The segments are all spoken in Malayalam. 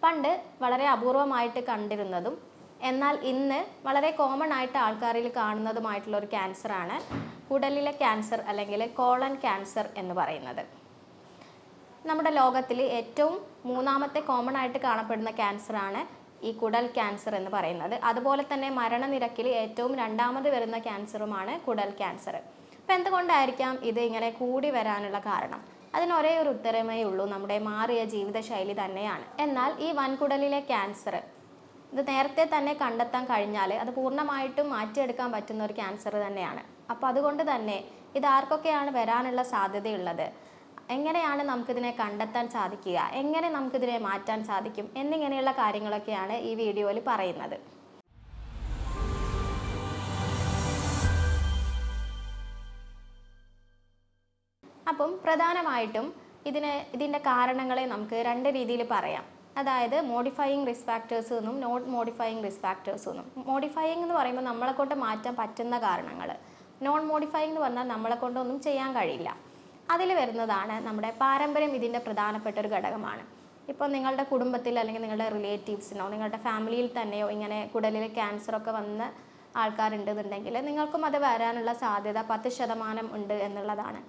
പണ്ട് വളരെ അപൂർവമായിട്ട് കണ്ടിരുന്നതും എന്നാൽ ഇന്ന് വളരെ കോമൺ ആയിട്ട് ആൾക്കാരിൽ കാണുന്നതുമായിട്ടുള്ള ഒരു ക്യാൻസറാണ് കുടലിലെ ക്യാൻസർ അല്ലെങ്കിൽ കോളൻ ക്യാൻസർ എന്ന് പറയുന്നത്. നമ്മുടെ ലോകത്തിൽ ഏറ്റവും മൂന്നാമത്തെ കോമൺ ആയിട്ട് കാണപ്പെടുന്ന ക്യാൻസറാണ് ഈ കുടൽ ക്യാൻസർ എന്ന് പറയുന്നത്. അതുപോലെ തന്നെ മരണനിരക്കിൽ ഏറ്റവും രണ്ടാമത് വരുന്ന ക്യാൻസറുമാണ് കുടൽ ക്യാൻസർ. അപ്പം എന്തുകൊണ്ടായിരിക്കാം ഇത് ഇങ്ങനെ കൂടി വരാനുള്ള കാരണം? അതിന് ഒരേ ഒരു ഉത്തരമേ ഉള്ളൂ, നമ്മുടെ മാറിയ ജീവിതശൈലി തന്നെയാണ്. എന്നാൽ ഈ വൻകുടലിലെ ക്യാൻസർ ഇത് നേരത്തെ തന്നെ കണ്ടെത്താൻ കഴിഞ്ഞാൽ അത് പൂർണ്ണമായിട്ടും മാറ്റിയെടുക്കാൻ പറ്റുന്ന ഒരു ക്യാൻസർ തന്നെയാണ്. അപ്പോൾ അതുകൊണ്ട് തന്നെ ഇത് ആർക്കൊക്കെയാണ് വരാനുള്ള സാധ്യതയുള്ളത്, എങ്ങനെയാണ് നമുക്കിതിനെ കണ്ടെത്താൻ സാധിക്കുക, എങ്ങനെ നമുക്കിതിനെ മാറ്റാൻ സാധിക്കും എന്നിങ്ങനെയുള്ള കാര്യങ്ങളൊക്കെയാണ് ഈ വീഡിയോയിൽ പറയുന്നത്. അപ്പം പ്രധാനമായിട്ടും ഇതിൻ്റെ കാരണങ്ങളെ നമുക്ക് രണ്ട് രീതിയിൽ പറയാം. അതായത് മോഡിഫയിങ് റിസ്ക് ഫാക്ടേഴ്സ് എന്നും നോട്ട് മോഡിഫയിങ് റിസ്ക് ഫാക്ടേഴ്സ് എന്നും. മോഡിഫയിങ് എന്ന് പറയുമ്പോൾ നമ്മളെ കൊണ്ട് മാറ്റാൻ പറ്റുന്ന കാരണങ്ങൾ, നോൺ മോഡിഫയിങ് എന്ന് പറഞ്ഞാൽ നമ്മളെ കൊണ്ടൊന്നും ചെയ്യാൻ കഴിയില്ല. അതിൽ വരുന്നതാണ് നമ്മുടെ പാരമ്പര്യം. ഇതിൻ്റെ പ്രധാനപ്പെട്ട ഒരു ഘടകമാണ്. ഇപ്പോൾ നിങ്ങളുടെ കുടുംബത്തിൽ അല്ലെങ്കിൽ നിങ്ങളുടെ റിലേറ്റീവ്സിനോ നിങ്ങളുടെ ഫാമിലിയിൽ തന്നെയോ ഇങ്ങനെ കുടലിൽ ക്യാൻസറൊക്കെ വന്ന ആൾക്കാരുണ്ടെന്നുണ്ടെങ്കിൽ നിങ്ങൾക്കും അത് വരാനുള്ള സാധ്യത 10% ഉണ്ട് എന്നുള്ളതാണ്.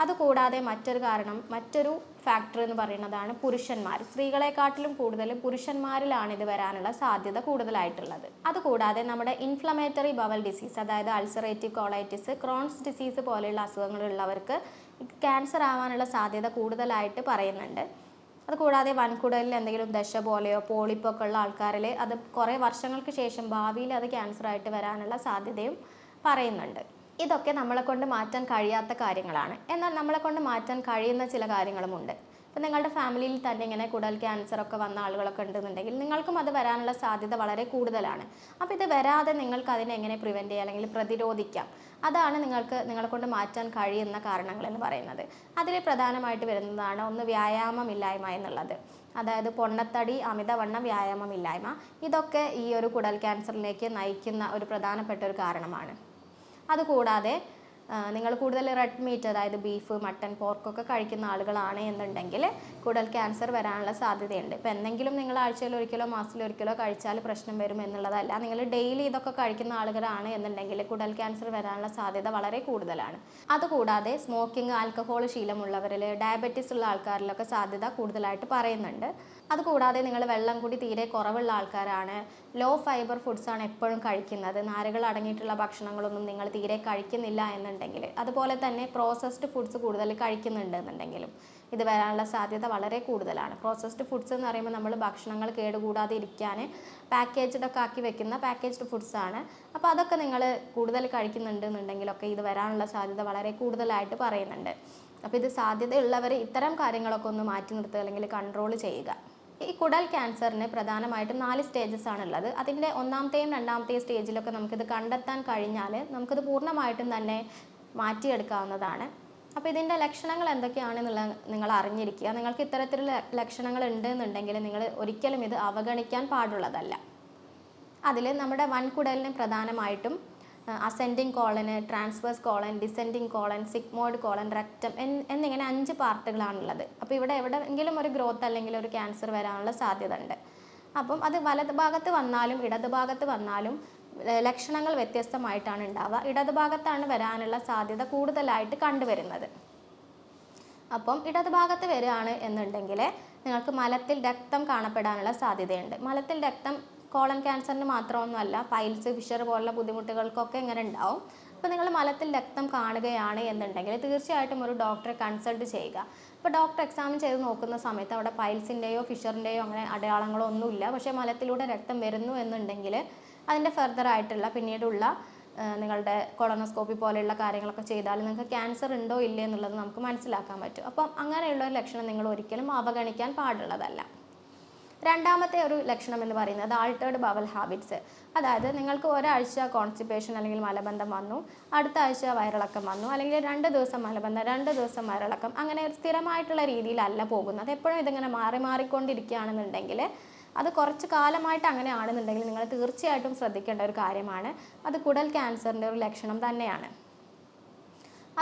അതുകൂടാതെ മറ്റൊരു ഫാക്ടർ എന്ന് പറയുന്നതാണ് പുരുഷന്മാർ. സ്ത്രീകളെക്കാട്ടിലും കൂടുതൽ പുരുഷന്മാരിലാണ് ഇത് വരാനുള്ള സാധ്യത കൂടുതലായിട്ടുള്ളത്. അതുകൂടാതെ നമ്മുടെ ഇൻഫ്ലമേറ്ററി ബവൽ ഡിസീസ്, അതായത് അൾസറേറ്റീവ് കോളൈറ്റിസ്, ക്രോൺസ് ഡിസീസ് പോലെയുള്ള അസുഖങ്ങളുള്ളവർക്ക് ക്യാൻസർ ആവാനുള്ള സാധ്യത കൂടുതലായിട്ട് പറയുന്നുണ്ട്. അതുകൂടാതെ വൻകുടലിൽ എന്തെങ്കിലും ദശ പോലെയോ പോളിപ്പൊക്കെ ഉള്ള ആൾക്കാരിൽ അത് കുറേ വർഷങ്ങൾക്ക് ശേഷം ഭാവിയിൽ അത് ക്യാൻസറായിട്ട് വരാനുള്ള സാധ്യതയും പറയുന്നുണ്ട്. ഇതൊക്കെ നമ്മളെ കൊണ്ട് മാറ്റാൻ കഴിയാത്ത കാര്യങ്ങളാണ്. എന്നാൽ നമ്മളെ കൊണ്ട് മാറ്റാൻ കഴിയുന്ന ചില കാര്യങ്ങളുമുണ്ട്. ഇപ്പം നിങ്ങളുടെ ഫാമിലിയിൽ തന്നെ ഇങ്ങനെ കുടൽ ക്യാൻസറൊക്കെ വന്ന ആളുകളൊക്കെ ഉണ്ടെന്നുണ്ടെങ്കിൽ നിങ്ങൾക്കും അത് വരാനുള്ള സാധ്യത വളരെ കൂടുതലാണ്. അപ്പോൾ ഇത് വരാതെ നിങ്ങൾക്ക് അതിനെ എങ്ങനെ പ്രിവെൻറ്റ് ചെയ്യുക അല്ലെങ്കിൽ പ്രതിരോധിക്കാം, അതാണ് നിങ്ങളെ കൊണ്ട് മാറ്റാൻ കഴിയുന്ന കാരണങ്ങൾ എന്ന് പറയുന്നത്. അതിൽ പ്രധാനമായിട്ട് വരുന്നതാണ് ഒന്ന് വ്യായാമമില്ലായ്മ എന്നുള്ളത്. അതായത് പൊണ്ണത്തടി, അമിതവണ്ണം, വ്യായാമമില്ലായ്മ, ഇതൊക്കെ ഈ ഒരു കുടൽ ക്യാൻസറിലേക്ക് നയിക്കുന്ന ഒരു പ്രധാനപ്പെട്ട ഒരു കാരണമാണ്. അതുകൂടാതെ നിങ്ങൾ കൂടുതൽ റെഡ് മീറ്റ്, അതായത് ബീഫ്, മട്ടൺ, പോർക്കൊക്കെ കഴിക്കുന്ന ആളുകളാണ് എന്നുണ്ടെങ്കിൽ കുടൽ ക്യാൻസർ വരാനുള്ള സാധ്യതയുണ്ട്. ഇപ്പോൾ എന്തെങ്കിലും നിങ്ങൾ ആഴ്ചയിൽ ഒരിക്കലോ മാസത്തിലൊരിക്കലോ കഴിച്ചാൽ പ്രശ്നം വരും എന്നുള്ളതല്ല. നിങ്ങൾ ഡെയിലി ഇതൊക്കെ കഴിക്കുന്ന ആളുകളാണ് എന്നുണ്ടെങ്കിൽ കുടൽ ക്യാൻസർ വരാനുള്ള സാധ്യത വളരെ കൂടുതലാണ്. അതുകൂടാതെ സ്മോക്കിംഗ്, ആൽക്കഹോൾ ശീലമുള്ളവരിൽ, ഡയബറ്റീസ് ഉള്ള ആൾക്കാരിലൊക്കെ സാധ്യത കൂടുതലായിട്ട് പറയുന്നുണ്ട്. അതുകൂടാതെ നിങ്ങൾ വെള്ളം കൂടി തീരെ കുറവുള്ള ആൾക്കാരാണ്, ലോ ഫൈബർ ഫുഡ്സാണ് എപ്പോഴും കഴിക്കുന്നത്, നാരുകൾ അടങ്ങിയിട്ടുള്ള ഭക്ഷണങ്ങളൊന്നും നിങ്ങൾ തീരെ കഴിക്കുന്നില്ല എന്നുണ്ടെങ്കിൽ, അതുപോലെ തന്നെ പ്രോസസ്ഡ് ഫുഡ്സ് കൂടുതൽ കഴിക്കുന്നുണ്ടെന്നുണ്ടെങ്കിലും ഇത് വരാനുള്ള സാധ്യത വളരെ കൂടുതലാണ്. പ്രോസസ്ഡ് ഫുഡ്സ് എന്ന് പറയുമ്പോൾ നമ്മൾ ഭക്ഷണങ്ങൾ കേടുകൂടാതെ ഇരിക്കാൻ പാക്കേജ്ഡൊക്കെ ആക്കി വെക്കുന്ന പാക്കേജ്ഡ് ഫുഡ്സാണ്. അപ്പോൾ അതൊക്കെ നിങ്ങൾ കൂടുതൽ കഴിക്കുന്നുണ്ടെന്നുണ്ടെങ്കിലൊക്കെ ഇത് വരാനുള്ള സാധ്യത വളരെ കൂടുതലായിട്ട് പറയുന്നുണ്ട്. അപ്പോൾ ഇത് സാധ്യതയുള്ളവർ ഇത്തരം കാര്യങ്ങളൊക്കെ ഒന്ന് മാറ്റി നിർത്തുക അല്ലെങ്കിൽ കൺട്രോൾ ചെയ്യുക. ഈ കുടൽ ക്യാൻസറിന് പ്രധാനമായിട്ടും 4 സ്റ്റേജസ് ആണുള്ളത്. അതിൻ്റെ ഒന്നാമത്തെയും രണ്ടാമത്തെയും സ്റ്റേജിലൊക്കെ നമുക്കിത് കണ്ടെത്താൻ കഴിഞ്ഞാൽ നമുക്കിത് പൂർണ്ണമായിട്ടും തന്നെ മാറ്റിയെടുക്കാവുന്നതാണ്. അപ്പോൾ ഇതിൻ്റെ ലക്ഷണങ്ങൾ എന്തൊക്കെയാണെന്നുള്ളത് നിങ്ങൾ അറിഞ്ഞിരിക്കുക. നിങ്ങൾക്ക് ഇത്തരത്തിലുള്ള ലക്ഷണങ്ങൾ ഉണ്ടെന്നുണ്ടെങ്കിൽ നിങ്ങൾ ഒരിക്കലും ഇത് അവഗണിക്കാൻ പാടുള്ളതല്ല. അതിൽ നമ്മുടെ വൻകുടലിന് പ്രധാനമായിട്ടും അസെൻഡിങ് കോളന്, transverse colon, descending colon, sigmoid colon, rectum എന്നിങ്ങനെ 5 പാർട്ടുകളാണുള്ളത്. അപ്പോൾ ഇവിടെ എവിടെയെങ്കിലും ഒരു ഗ്രോത്ത് അല്ലെങ്കിൽ ഒരു ക്യാൻസർ വരാനുള്ള സാധ്യത ഉണ്ട്. അപ്പം അത് വലത് ഭാഗത്ത് വന്നാലും ഇടത് ഭാഗത്ത് വന്നാലും ലക്ഷണങ്ങൾ വ്യത്യസ്തമായിട്ടാണ് ഉണ്ടാവുക. ഇടത് ഭാഗത്താണ് വരാനുള്ള സാധ്യത കൂടുതലായിട്ട് കണ്ടുവരുന്നത്. അപ്പം ഇടത് ഭാഗത്ത് വരികയാണ് എന്നുണ്ടെങ്കിൽ നിങ്ങൾക്ക് മലത്തിൽ രക്തം കാണപ്പെടാനുള്ള സാധ്യതയുണ്ട്. മലത്തിൽ രക്തം കോളൻ ക്യാൻസറിന് മാത്രമൊന്നുമല്ല, പൈൽസ്, ഫിഷർ പോലുള്ള ബുദ്ധിമുട്ടുകൾക്കൊക്കെ ഇങ്ങനെ ഉണ്ടാവും. അപ്പോൾ നിങ്ങൾ മലത്തിൽ രക്തം കാണുകയാണ് എന്നുണ്ടെങ്കിൽ തീർച്ചയായിട്ടും ഒരു ഡോക്ടറെ കൺസൾട്ട് ചെയ്യുക. അപ്പോൾ ഡോക്ടർ എക്സാമിൻ ചെയ്ത് നോക്കുന്ന സമയത്ത് അവിടെ പൈൽസിൻ്റെയോ ഫിഷറിൻ്റെയോ അങ്ങനെ അടയാളങ്ങളോ ഒന്നുമില്ല, പക്ഷേ മലത്തിലൂടെ രക്തം വരുന്നു എന്നുണ്ടെങ്കിൽ അതിൻ്റെ ഫർദറായിട്ടുള്ള പിന്നീടുള്ള നിങ്ങളുടെ കൊളോണോസ്കോപ്പി പോലെയുള്ള കാര്യങ്ങളൊക്കെ ചെയ്താൽ നിങ്ങൾക്ക് ക്യാൻസർ ഉണ്ടോ ഇല്ലേ എന്നുള്ളത് നമുക്ക് മനസ്സിലാക്കാൻ പറ്റും. അപ്പം അങ്ങനെയുള്ള ഒരു ലക്ഷണം നിങ്ങൾ ഒരിക്കലും അവഗണിക്കാൻ പാടുള്ളതല്ല. രണ്ടാമത്തെ ഒരു ലക്ഷണം എന്ന് പറയുന്നത് ആൾട്ടേർഡ് ബവൽ ഹാബിറ്റ്സ്. അതായത് നിങ്ങൾക്ക് ഒരാഴ്ച കോൺസ്റ്റിപ്പേഷൻ അല്ലെങ്കിൽ മലബന്ധം വന്നു, അടുത്ത ആഴ്ച വയറിളക്കം വന്നു, അല്ലെങ്കിൽ 2 ദിവസം മലബന്ധം, 2 ദിവസം വയറിളക്കം, അങ്ങനെ ഒരു സ്ഥിരമായിട്ടുള്ള രീതിയിലല്ല പോകുന്നത്. എപ്പോഴും ഇതിങ്ങനെ മാറിക്കൊണ്ടിരിക്കുകയാണെന്നുണ്ടെങ്കിൽ, അത് കുറച്ച് കാലമായിട്ട് അങ്ങനെ ആണെന്നുണ്ടെങ്കിൽ നിങ്ങൾ തീർച്ചയായിട്ടും ശ്രദ്ധിക്കേണ്ട ഒരു കാര്യമാണ്. അത് കുടൽ ക്യാൻസറിൻ്റെ ഒരു ലക്ഷണം തന്നെയാണ്.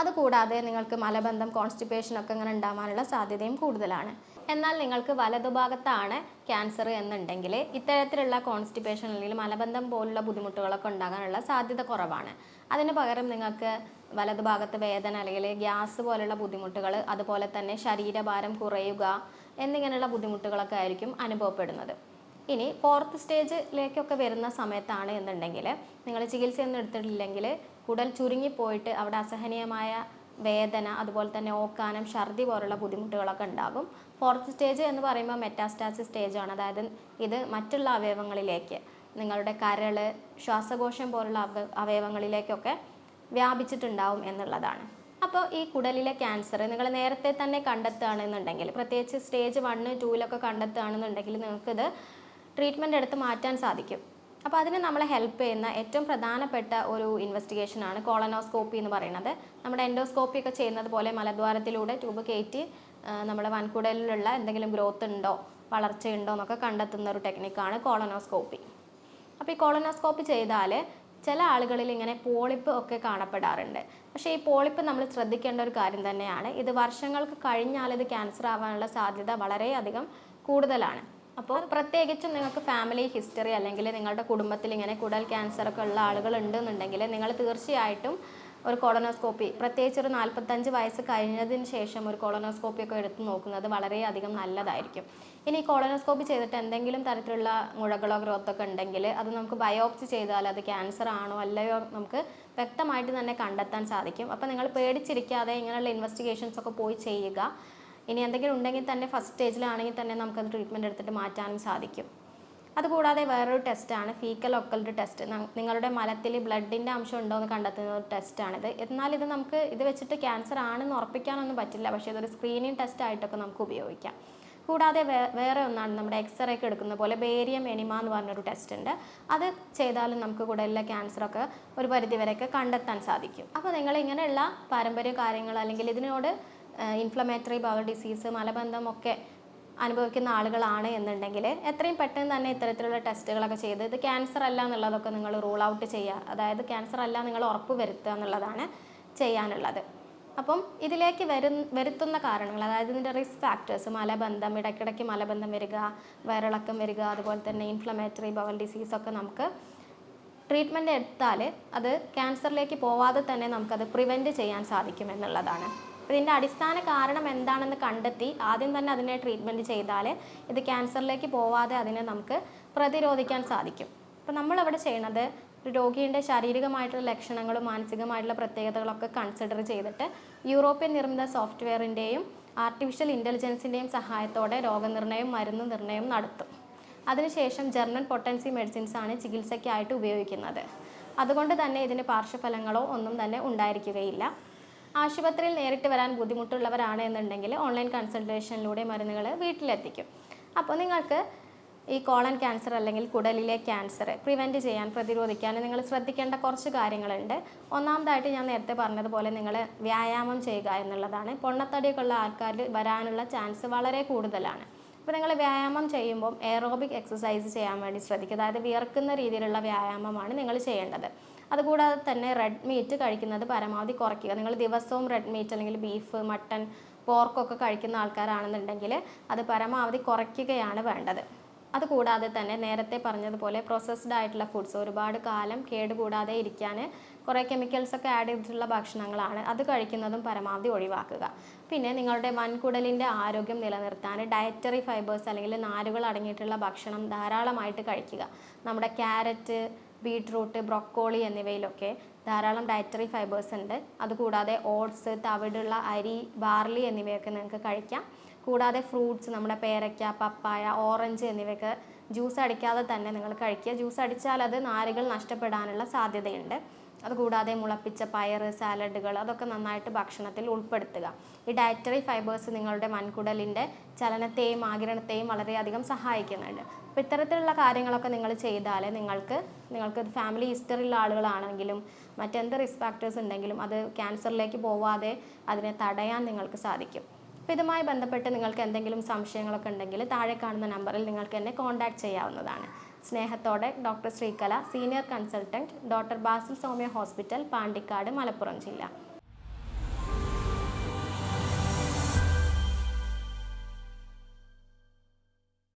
അതുകൂടാതെ നിങ്ങൾക്ക് മലബന്ധം, കോൺസ്റ്റിപ്പേഷനൊക്കെ ഇങ്ങനെ ഉണ്ടാവാനുള്ള സാധ്യതയും കൂടുതലാണ്. എന്നാൽ നിങ്ങൾക്ക് വലതുഭാഗത്താണ് ക്യാൻസർ എന്നുണ്ടെങ്കിൽ ഇത്തരത്തിലുള്ള കോൺസ്റ്റിപ്പേഷൻ അല്ലെങ്കിൽ മലബന്ധം പോലുള്ള ബുദ്ധിമുട്ടുകളൊക്കെ ഉണ്ടാകാനുള്ള സാധ്യത കുറവാണ്. അതിന് പകരം നിങ്ങൾക്ക് വലതുഭാഗത്ത് വേദന അല്ലെങ്കിൽ ഗ്യാസ് പോലുള്ള ബുദ്ധിമുട്ടുകൾ, അതുപോലെ തന്നെ ശരീരഭാരം കുറയുക എന്നിങ്ങനെയുള്ള ബുദ്ധിമുട്ടുകളൊക്കെ ആയിരിക്കും അനുഭവപ്പെടുന്നത്. ഇനി 4th സ്റ്റേജിലേക്കൊക്കെ വരുന്ന സമയത്താണ് എന്നുണ്ടെങ്കിൽ നിങ്ങൾ ചികിത്സയൊന്നും എടുത്തിട്ടില്ലെങ്കിൽ കുടൽ ചുരുങ്ങിപ്പോയിട്ട് അവിടെ അസഹനീയമായ വേദന, അതുപോലെ തന്നെ ഓക്കാനം, ഛർദി പോലുള്ള ബുദ്ധിമുട്ടുകളൊക്കെ ഉണ്ടാകും. 4th സ്റ്റേജ് എന്ന് പറയുമ്പോൾ മെറ്റാസ്റ്റാസിസ് സ്റ്റേജാണ്. അതായത് ഇത് മറ്റുള്ള അവയവങ്ങളിലേക്ക്, നിങ്ങളുടെ കരൾ, ശ്വാസകോശം പോലുള്ള അവയവങ്ങളിലേക്കൊക്കെ വ്യാപിച്ചിട്ടുണ്ടാവും എന്നുള്ളതാണ്. അപ്പോൾ ഈ കുടലിലെ ക്യാൻസർ നിങ്ങൾ നേരത്തെ തന്നെ കണ്ടെത്തുകയാണെന്നുണ്ടെങ്കിൽ, പ്രത്യേകിച്ച് സ്റ്റേജ് 1, 2 കണ്ടെത്തുകയാണെന്നുണ്ടെങ്കിൽ നിങ്ങൾക്കിത് ട്രീറ്റ്മെൻറ്റ് എടുത്ത് മാറ്റാൻ സാധിക്കും. അപ്പോൾ അതിന് നമ്മളെ ഹെൽപ്പ് ചെയ്യുന്ന ഏറ്റവും പ്രധാനപ്പെട്ട ഒരു ഇൻവെസ്റ്റിഗേഷനാണ് കോളനോസ്കോപ്പി എന്ന് പറയുന്നത്. നമ്മുടെ എൻഡോസ്കോപ്പി ഒക്കെ ചെയ്യുന്നത് പോലെ മലദ്വാരത്തിലൂടെ ട്യൂബ് കയറ്റി നമ്മുടെ വൻകുടലിലുള്ള എന്തെങ്കിലും ഗ്രോത്ത് ഉണ്ടോ, വളർച്ചയുണ്ടോ എന്നൊക്കെ കണ്ടെത്തുന്ന ഒരു ടെക്നിക്കാണ് കോളനോസ്കോപ്പി. അപ്പോൾ ഈ കോളനോസ്കോപ്പി ചെയ്താൽ ചില ആളുകളിൽ ഇങ്ങനെ പോളിപ്പ് ഒക്കെ കാണപ്പെടാറുണ്ട്. പക്ഷേ ഈ പോളിപ്പ് നമ്മൾ ശ്രദ്ധിക്കേണ്ട ഒരു കാര്യം തന്നെയാണ്. ഇത് വർഷങ്ങൾക്ക് കഴിഞ്ഞാൽ ഇത് ക്യാൻസർ ആവാനുള്ള സാധ്യത വളരെയധികം കൂടുതലാണ്. അപ്പോൾ പ്രത്യേകിച്ചും നിങ്ങൾക്ക് ഫാമിലി ഹിസ്റ്ററി അല്ലെങ്കിൽ നിങ്ങളുടെ കുടുംബത്തിൽ ഇങ്ങനെ കുടൽ ക്യാൻസറൊക്കെ ഉള്ള ആളുകൾ ഉണ്ടെന്നുണ്ടെങ്കിൽ നിങ്ങൾ തീർച്ചയായിട്ടും ഒരു കോളനോസ്കോപ്പി, പ്രത്യേകിച്ച് ഒരു 45 വയസ്സ് കഴിഞ്ഞതിന് ശേഷം ഒരു കോളനോസ്കോപ്പി ഒക്കെ എടുത്ത് നോക്കുന്നത് വളരെയധികം നല്ലതായിരിക്കും. ഇനി കോളനോസ്കോപ്പി ചെയ്തിട്ട് എന്തെങ്കിലും തരത്തിലുള്ള മുഴകളോ ഗ്രോത്തൊക്കെ ഉണ്ടെങ്കിൽ അത് നമുക്ക് ബയോപ്സി ചെയ്താൽ അത് ക്യാൻസർ ആണോ അല്ലയോ നമുക്ക് വ്യക്തമായിട്ട് തന്നെ കണ്ടെത്താൻ സാധിക്കും. അപ്പോൾ നിങ്ങൾ പേടിച്ചിരിക്കാതെ ഇങ്ങനെയുള്ള ഇൻവെസ്റ്റിഗേഷൻസ് ഒക്കെ പോയി ചെയ്യുക. ഇനി എന്തെങ്കിലും ഉണ്ടെങ്കിൽ തന്നെ ഫസ്റ്റ് സ്റ്റേജിലാണെങ്കിൽ തന്നെ നമുക്കത് ട്രീറ്റ്മെൻറ്റ് എടുത്തിട്ട് മാറ്റാനും സാധിക്കും. അതുകൂടാതെ വേറൊരു ടെസ്റ്റാണ് ഫീക്കൽ ഒക്കൽട്ട് ടെസ്റ്റ്. നിങ്ങളുടെ മലത്തിൽ ബ്ലഡിൻ്റെ അംശം ഉണ്ടോ എന്ന് കണ്ടെത്തുന്ന ഒരു ടെസ്റ്റാണിത്. എന്നാൽ ഇത് നമുക്ക് ഇത് വെച്ചിട്ട് ക്യാൻസർ ആണെന്ന് ഉറപ്പിക്കാനൊന്നും പറ്റില്ല. പക്ഷേ ഇതൊരു സ്ക്രീനിങ് ടെസ്റ്റ് ആയിട്ടൊക്കെ നമുക്ക് ഉപയോഗിക്കാം. കൂടാതെ വേറെ ഒന്നാണ് നമ്മുടെ എക്സ്റേ ഒക്കെ എടുക്കുന്ന പോലെ ബേരിയം എനിമ എന്ന് പറഞ്ഞൊരു ടെസ്റ്റ് ഉണ്ട്. അത് ചെയ്താലും നമുക്ക് കുടലിലെ ക്യാൻസറൊക്കെ ഒരു പരിധിവരെയൊക്കെ കണ്ടെത്താൻ സാധിക്കും. അപ്പോൾ നിങ്ങൾ ഇങ്ങനെയുള്ള പാരമ്പര്യ കാര്യങ്ങൾ അല്ലെങ്കിൽ ഇതിനോട് ഇൻഫ്ലമേറ്ററി ബവൽ ഡിസീസ്, മലബന്ധം ഒക്കെ അനുഭവിക്കുന്ന ആളുകളാണ് എന്നുണ്ടെങ്കിൽ എത്രയും പെട്ടെന്ന് തന്നെ ഇത്തരത്തിലുള്ള ടെസ്റ്റുകളൊക്കെ ചെയ്ത് ഇത് ക്യാൻസർ അല്ല എന്നുള്ളതൊക്കെ നിങ്ങൾ റൂൾ ഔട്ട് ചെയ്യുക. അതായത് ക്യാൻസർ അല്ല നിങ്ങൾ ഉറപ്പ് വരുത്തുക എന്നുള്ളതാണ് ചെയ്യാനുള്ളത്. അപ്പം ഇതിലേക്ക് വരുത്തുന്ന കാരണങ്ങൾ, അതായത് ഇതിൻ്റെ റിസ്ക് ഫാക്ടേഴ്സ്, മലബന്ധം, ഇടയ്ക്കിടയ്ക്ക് മലബന്ധം വരിക, വയറിളക്കം വരിക, അതുപോലെ തന്നെ ഇൻഫ്ലമേറ്ററി ബവൽ ഡിസീസൊക്കെ നമുക്ക് ട്രീറ്റ്മെൻറ്റ് എടുത്താൽ അത് ക്യാൻസറിലേക്ക് പോവാതെ തന്നെ നമുക്കത് പ്രിവെൻറ്റ് ചെയ്യാൻ സാധിക്കും എന്നുള്ളതാണ്. ഇതിൻ്റെ അടിസ്ഥാന കാരണം എന്താണെന്ന് കണ്ടെത്തി ആദ്യം തന്നെ അതിനെ ട്രീറ്റ്മെൻറ്റ് ചെയ്താൽ ഇത് ക്യാൻസറിലേക്ക് പോവാതെ അതിനെ നമുക്ക് പ്രതിരോധിക്കാൻ സാധിക്കും. അപ്പോൾ നമ്മളവിടെ ചെയ്യണത് ഒരു രോഗിയുടെ ശാരീരികമായിട്ടുള്ള ലക്ഷണങ്ങളും മാനസികമായിട്ടുള്ള പ്രത്യേകതകളൊക്കെ കൺസിഡർ ചെയ്തിട്ട് യൂറോപ്യൻ നിർമ്മിത സോഫ്റ്റ്വെയറിൻ്റെയും ആർട്ടിഫിഷ്യൽ ഇൻ്റലിജൻസിൻ്റെയും സഹായത്തോടെ രോഗനിർണയവും മരുന്ന് നിർണയവും നടത്തും. അതിനുശേഷം ജർമ്മൻ പൊട്ടൻസി മെഡിസിൻസ് ആണ് ചികിത്സയ്ക്കായിട്ട് ഉപയോഗിക്കുന്നത്. അതുകൊണ്ട് തന്നെ ഇതിന് പാർശ്വഫലങ്ങളോ ഒന്നും തന്നെ ഉണ്ടായിരിക്കുകയില്ല. ആശുപത്രിയിൽ നേരിട്ട് വരാൻ ബുദ്ധിമുട്ടുള്ളവരാണ് എന്നുണ്ടെങ്കിൽ ഓൺലൈൻ കൺസൾട്ടേഷനിലൂടെ മരുന്നുകൾ വീട്ടിലെത്തിക്കും. അപ്പോൾ നിങ്ങൾക്ക് ഈ കോളൻ ക്യാൻസർ അല്ലെങ്കിൽ കുടലിലെ ക്യാൻസർ പ്രിവെൻറ്റ് ചെയ്യാൻ, പ്രതിരോധിക്കാൻ നിങ്ങൾ ശ്രദ്ധിക്കേണ്ട കുറച്ച് കാര്യങ്ങളുണ്ട്. ഒന്നാമതായിട്ട് ഞാൻ നേരത്തെ പറഞ്ഞതുപോലെ നിങ്ങൾ വ്യായാമം ചെയ്യുക എന്നുള്ളതാണ്. പൊണ്ണത്തടിയൊക്കെ ഉള്ള ആൾക്കാരിൽ വരാനുള്ള ചാൻസ് വളരെ കൂടുതലാണ്. അപ്പോൾ നിങ്ങൾ വ്യായാമം ചെയ്യുമ്പോൾ എയറോബിക് എക്സസൈസ് ചെയ്യാൻ വേണ്ടി ശ്രദ്ധിക്കുക. അതായത് വിയർക്കുന്ന രീതിയിലുള്ള വ്യായാമമാണ് നിങ്ങൾ ചെയ്യേണ്ടത്. അതുകൂടാതെ തന്നെ റെഡ് മീറ്റ് കഴിക്കുന്നത് പരമാവധി കുറയ്ക്കുക. നിങ്ങൾ ദിവസവും റെഡ് മീറ്റ് അല്ലെങ്കിൽ ബീഫ്, മട്ടൺ, പോർക്കൊക്കെ കഴിക്കുന്ന ആൾക്കാരാണെന്നുണ്ടെങ്കിൽ അത് പരമാവധി കുറയ്ക്കുകയാണ് വേണ്ടത്. അതുകൂടാതെ തന്നെ നേരത്തെ പറഞ്ഞതുപോലെ പ്രോസസ്ഡ് ആയിട്ടുള്ള ഫുഡ്സ്, ഒരുപാട് കാലം കേടുകൂടാതെ ഇരിക്കാൻ കുറേ കെമിക്കൽസൊക്കെ ആഡ് ചെയ്തിട്ടുള്ള ഭക്ഷണങ്ങളാണ്, അത് കഴിക്കുന്നതും പരമാവധി ഒഴിവാക്കുക. പിന്നെ നിങ്ങളുടെ വൻകുടലിൻ്റെ ആരോഗ്യം നിലനിർത്താൻ ഡയറ്ററി ഫൈബേഴ്സ് അല്ലെങ്കിൽ നാരുകൾ അടങ്ങിയിട്ടുള്ള ഭക്ഷണം ധാരാളമായിട്ട് കഴിക്കുക. നമ്മുടെ ക്യാരറ്റ്, ബീട്രൂട്ട്, ബ്രൊക്കോളി എന്നിവയിലൊക്കെ ധാരാളം ഡയറ്ററി ഫൈബേഴ്സ് ഉണ്ട്. അതുകൂടാതെ ഓട്സ്, തവിടുള്ള അരി, ബാർലി എന്നിവയൊക്കെ നിങ്ങൾക്ക് കഴിക്കാം. കൂടാതെ ഫ്രൂട്ട്സ്, നമ്മുടെ പേരയ്ക്ക, പപ്പായ, ഓറഞ്ച് എന്നിവയൊക്കെ ജ്യൂസ് അടിക്കാതെ തന്നെ നിങ്ങൾ കഴിക്കുക. ജ്യൂസ് അടിച്ചാൽ അത് നാരുകൾ നഷ്ടപ്പെടാനുള്ള സാധ്യതയുണ്ട്. അതുകൂടാതെ മുളപ്പിച്ച പയർ, സാലഡുകൾ അതൊക്കെ നന്നായിട്ട് ഭക്ഷണത്തിൽ ഉൾപ്പെടുത്തുക. ഈ ഡയറ്ററി ഫൈബേഴ്സ് നിങ്ങളുടെ വൻകുടലിൻ്റെ ചലനത്തെയും ആഗിരണത്തെയും വളരെയധികം സഹായിക്കുന്നുണ്ട്. അപ്പോൾ ഇത്തരത്തിലുള്ള കാര്യങ്ങളൊക്കെ നിങ്ങൾ ചെയ്താൽ നിങ്ങൾക്ക് ഫാമിലി ഹിസ്റ്ററി ഉള്ള ആളുകളാണെങ്കിലും മറ്റെന്ത് റിസ്ക് ഫാക്ടേഴ്സ് ഉണ്ടെങ്കിലും അത് ക്യാൻസറിലേക്ക് പോവാതെ അതിനെ തടയാൻ നിങ്ങൾക്ക് സാധിക്കും. അപ്പോൾ ഇതുമായി ബന്ധപ്പെട്ട് നിങ്ങൾക്ക് എന്തെങ്കിലും സംശയങ്ങളൊക്കെ ഉണ്ടെങ്കിൽ താഴെ കാണുന്ന നമ്പറിൽ നിങ്ങൾക്ക് എന്നെ കോൺടാക്റ്റ് ചെയ്യാവുന്നതാണ്. സ്നേഹത്തോടെ doctor Sreekala, senior consultant, doctor Basil Soumya hospital, Pandikkad, Malappuram ജില്ല.